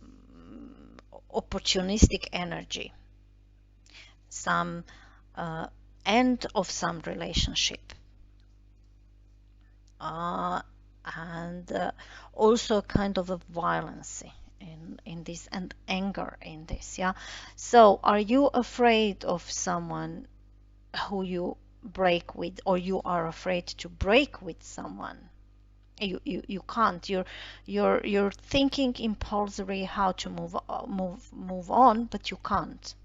opportunistic energy, some end of some relationship, and also kind of a violence in this, and anger in this. Yeah. So are you afraid of someone who you break with, or you are afraid to break with someone? You can't. You're thinking impulsively how to move on, but you can't.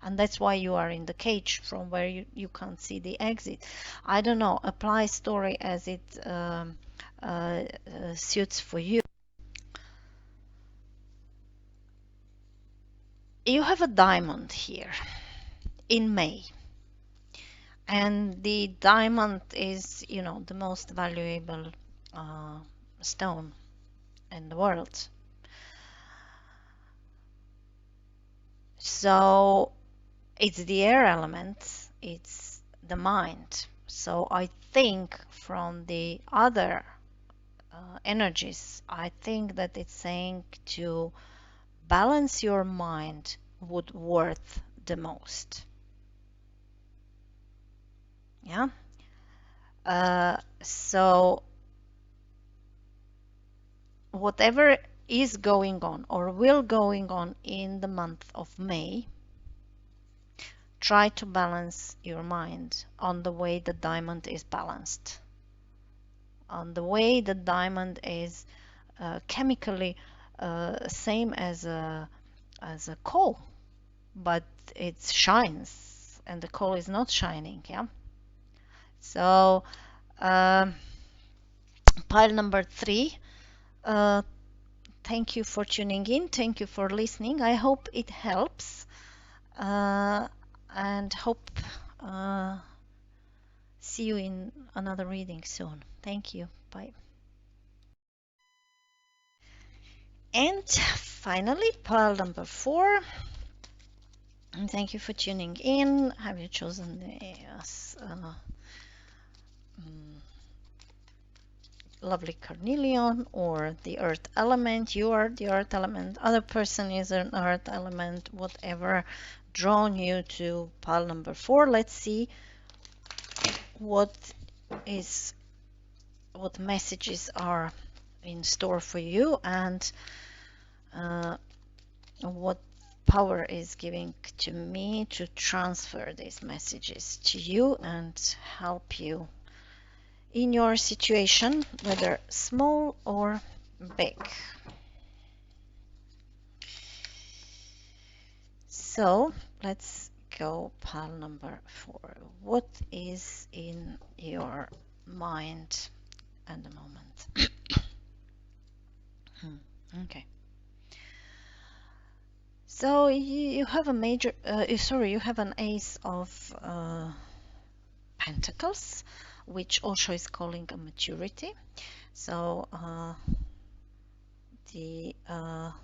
And that's why you are in the cage from where you can't see the exit. I don't know, apply story as it suits for you. You have a diamond here in May, and the diamond is, you know, the most valuable stone in the world. So it's the air element, it's the mind. So I think from the other energies, I think that it's saying to balance your mind would worth the most. Yeah. So whatever is going on or will going on in the month of May, try to balance your mind on the way the diamond is balanced, on the way the diamond is chemically same as a coal, but it shines and the coal is not shining. Yeah. So pile number 3, thank you for tuning in, thank you for listening. I hope it helps, and hope see you in another reading soon. Thank you. Bye. And finally, pile number 4. And thank you for tuning in. Have you chosen the lovely carnelian or the earth element? You are the earth element. Other person is an earth element. Whatever drawn you to pile number 4. Let's see what messages are in store for you, and what power is giving to me to transfer these messages to you and help you in your situation, whether small or big. So let's go pile number 4. What is in your mind at the moment? Okay. So you have a major, you have an Ace of Pentacles, which also is calling a maturity. So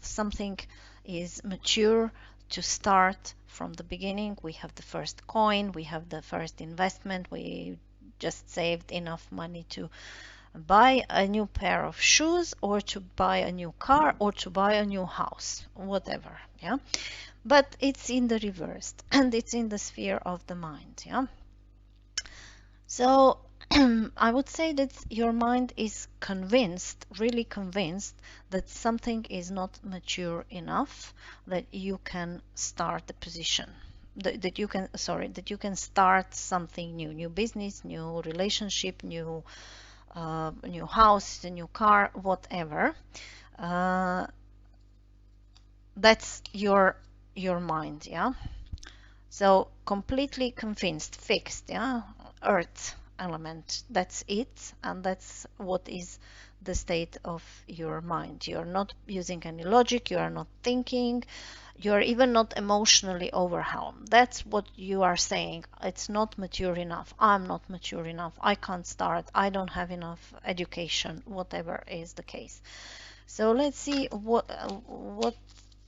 something is mature to start from the beginning. We have the first coin, we have the first investment, we just saved enough money to buy a new pair of shoes, or to buy a new car, or to buy a new house, whatever. Yeah, but it's in the reversed, and it's in the sphere of the mind. Yeah, so I would say that your mind is convinced, really convinced, that something is not mature enough that you can start the position, that you can start something new, new business, new relationship, new house, a new car, whatever. That's your mind. Yeah. So completely convinced, fixed. Yeah. Earth element, that's it, and that's what is the state of your mind. You're not using any logic, you are not thinking, you're even not emotionally overwhelmed. That's what you are saying. It's not mature enough, I'm not mature enough, I can't start, I don't have enough education, whatever is the case. So let's see what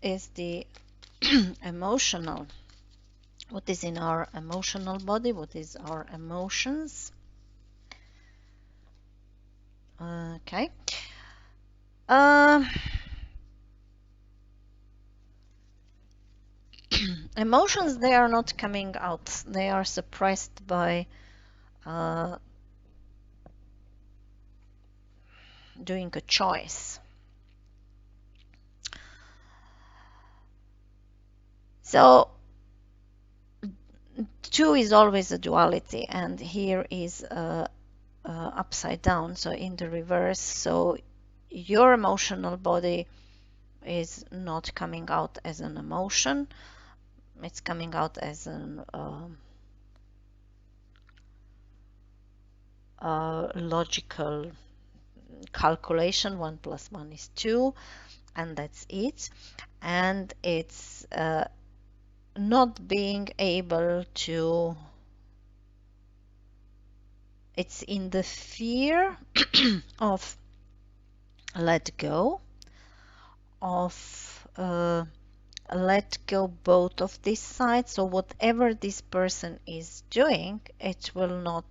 is the emotional, what is in our emotional body, what is our emotions. Okay. Emotions, they are not coming out. They are suppressed by doing a choice. So 2 is always a duality, and here is upside down, so in the reverse. So your emotional body is not coming out as an emotion, it's coming out as an logical calculation. 1 + 1 is 2, and that's it. And it's not being able to, it's in the fear of let go, of let go both of these sides. So whatever this person is doing, it will not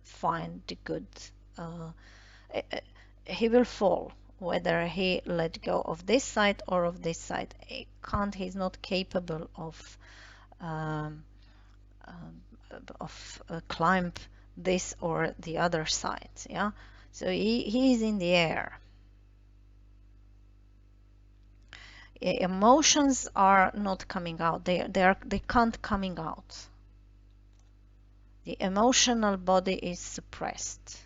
find the good. He will fall, whether he let go of this side or of this side. He's not capable of climb this or the other side. Yeah, so he is in the air. emotions are not coming out. They can't coming out. The emotional body is suppressed.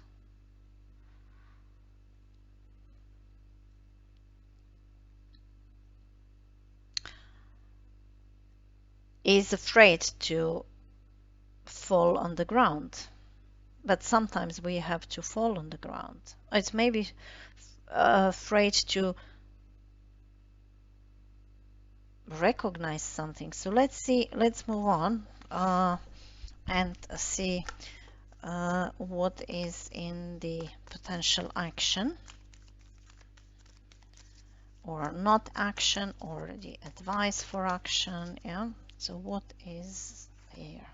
Is afraid to fall on the ground. But sometimes we have to fall on the ground. It's maybe afraid to recognize something. So let's move on and see what is in the potential action or not action, or the advice for action. Yeah, so what is here?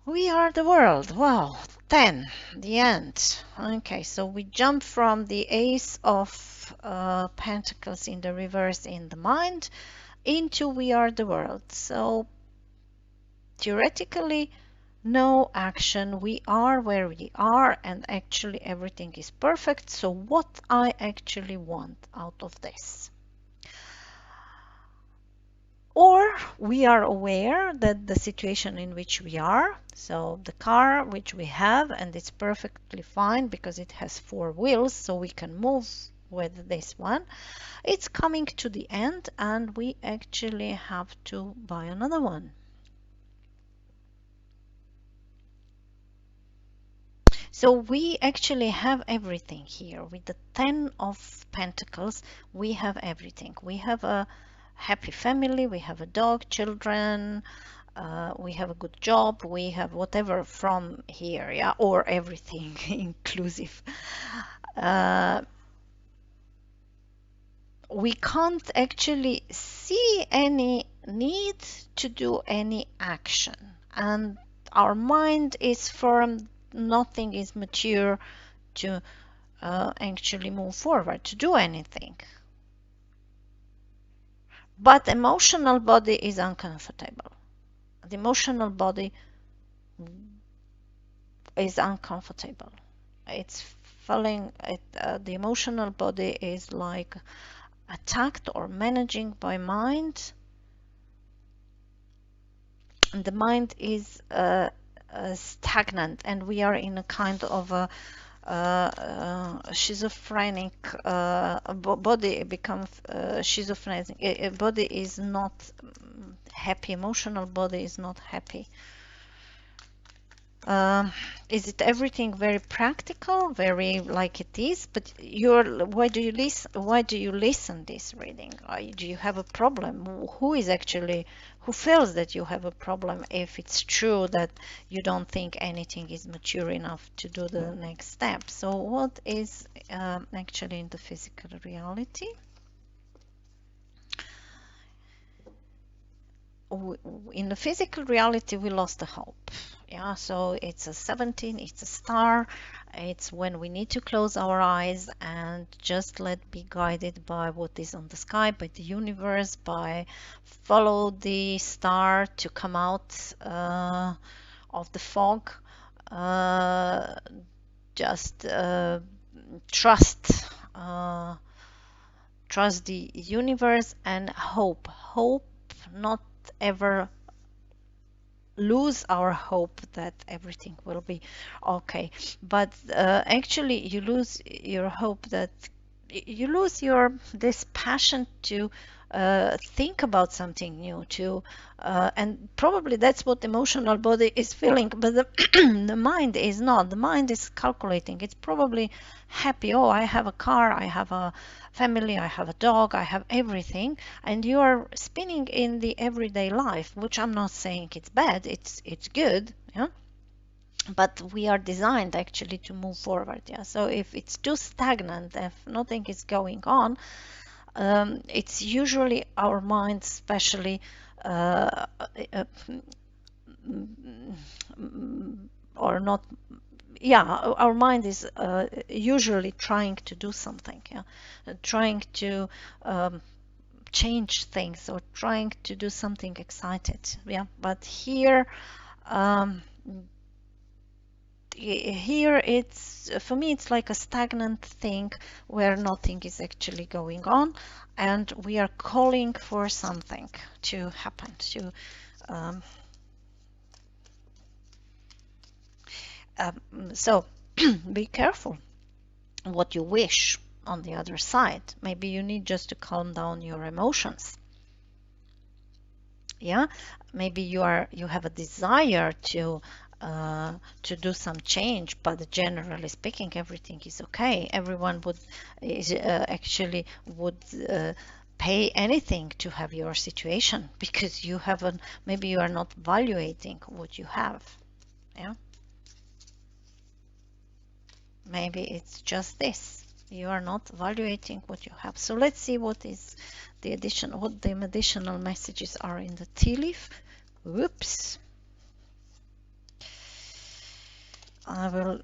We are the world. Wow, 10, the end. Okay, so we jump from the Ace of Pentacles in the reverse in the mind into we are the world. So theoretically, no action. We are where we are, and actually everything is perfect. So what I actually want out of this? Or we are aware that the situation in which we are, so the car which we have, and it's perfectly fine because it has 4 wheels, so we can move with this one, it's coming to the end and we actually have to buy another one. So we actually have everything here. With the 10 of Pentacles, we have everything. We have a happy family, we have a dog, children, we have a good job, we have whatever from here, yeah, or everything inclusive. We can't actually see any need to do any action, and our mind is firm, nothing is mature to actually move forward, to do anything. But emotional body is uncomfortable. The emotional body is uncomfortable. It's feeling the emotional body is like attacked or managing by mind. And the mind is stagnant, and we are in a kind of a schizophrenic body becomes schizophrenic. Body is not happy. Emotional body is not happy. Is it everything very practical, very like it is? But why do you listen this reading? Do you have a problem? Who feels that you have a problem if it's true that you don't think anything is mature enough to do the next step? So what is actually in the physical reality? In the physical reality, we lost the hope. Yeah, so it's a 17, it's a star. It's when we need to close our eyes and just let be guided by what is on the sky, by the universe, by follow the star to come out of the fog. Just trust the universe and hope. Not ever lose our hope that everything will be okay, but actually you lose your hope, that you lose this passion to think about something new, to and probably that's what emotional body is feeling, but the mind is not. The mind is calculating. It's probably happy. Oh, I have a car, I have a family, I have a dog, I have everything, and you are spinning in the everyday life, which I'm not saying it's bad, it's good, yeah, but we are designed actually to move forward. Yeah, so if it's too stagnant, if nothing is going on, it's usually our mind, especially or not, yeah, our mind is usually trying to do something, yeah, trying to change things or trying to do something excited, yeah. But here here it's for me it's like a stagnant thing where nothing is actually going on, and we are calling for something to happen to um, so be careful what you wish on the other side. Maybe you need just to calm down your emotions. Yeah, maybe you have a desire to do some change, but generally speaking, everything is okay. Everyone would is actually would pay anything to have your situation because you haven't. Maybe you are not evaluating what you have. Yeah, maybe it's just this. You are not evaluating what you have. So let's see what is the addition, what the additional messages are in the tea leaf. Whoops. I will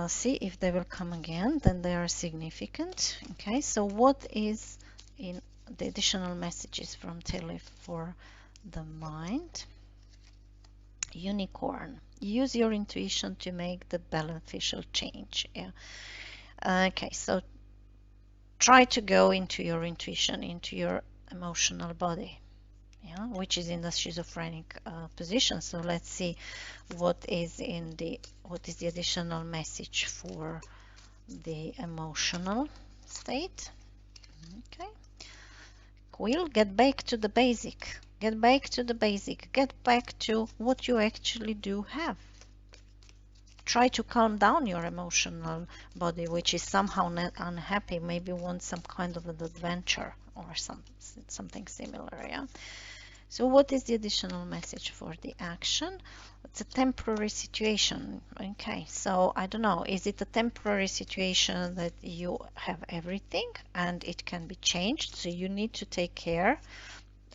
see if they will come again, then they are significant. Okay, so what is in the additional messages from tea leaf for the mind? Unicorn. Use your intuition to make the beneficial change. Yeah. Okay, so try to go into your intuition, into your emotional body, yeah, which is in the schizophrenic position. So let's see what is the additional message for the emotional state. Okay, Quill, get back to the basic. Get back to the basic. Get back to what you actually do have. Try to calm down your emotional body, which is somehow unhappy, maybe wants some kind of an adventure or something similar. Yeah. So what is the additional message for the action? It's a temporary situation. Okay, so I don't know, is it a temporary situation that you have everything and it can be changed? So you need to take care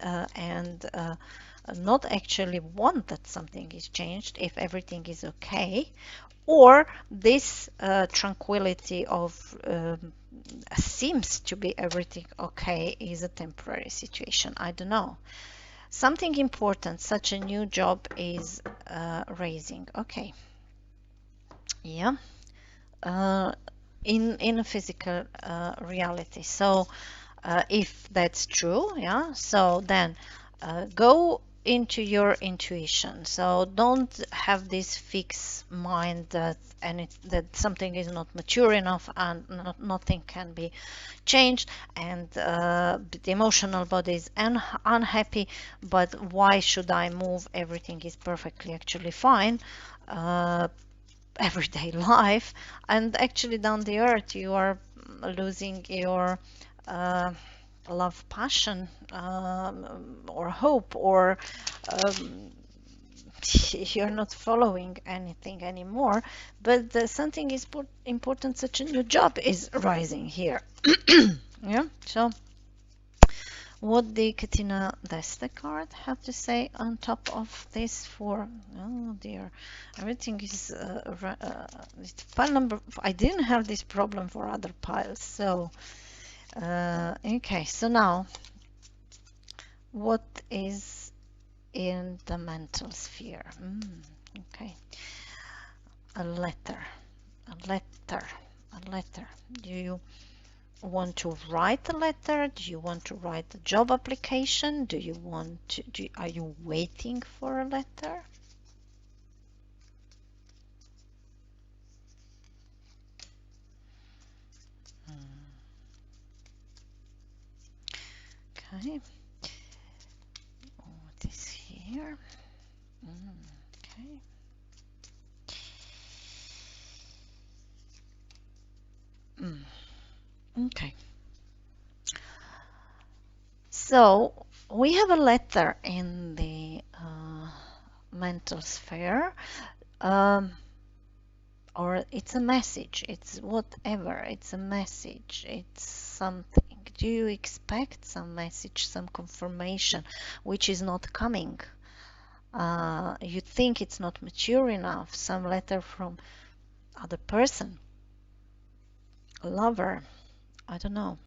and not actually want that something is changed if everything is okay, or this tranquility of seems to be everything okay is a temporary situation. I don't know. Something important, such a new job is raising. Okay. Yeah. In a physical reality. So if that's true, yeah, so then go into your intuition. So don't have this fixed mind that something is not mature enough and nothing can be changed, and the emotional body is unhappy, but why should I move? Everything is perfectly actually fine. Everyday life, and actually down the earth you are losing your uh, love, passion, or hope, or um, you're not following anything anymore, but something is important, such a new job is rising here. Yeah, so what the Katina Desta card have to say on top of this for, oh dear, everything is it's pile number, I didn't have this problem for other piles, so okay, so now what is in the mental sphere? Okay, a letter, a letter, a letter. Do you want to write a letter? Do you want to write a job application? Do you want to, are you waiting for a letter? Okay. What is here? Okay. Okay. So we have a letter in the mental sphere, or it's a message, it's whatever, it's a message, it's something. Do you expect some message, some confirmation, which is not coming? You think it's not mature enough, some letter from other person, a lover, I don't know.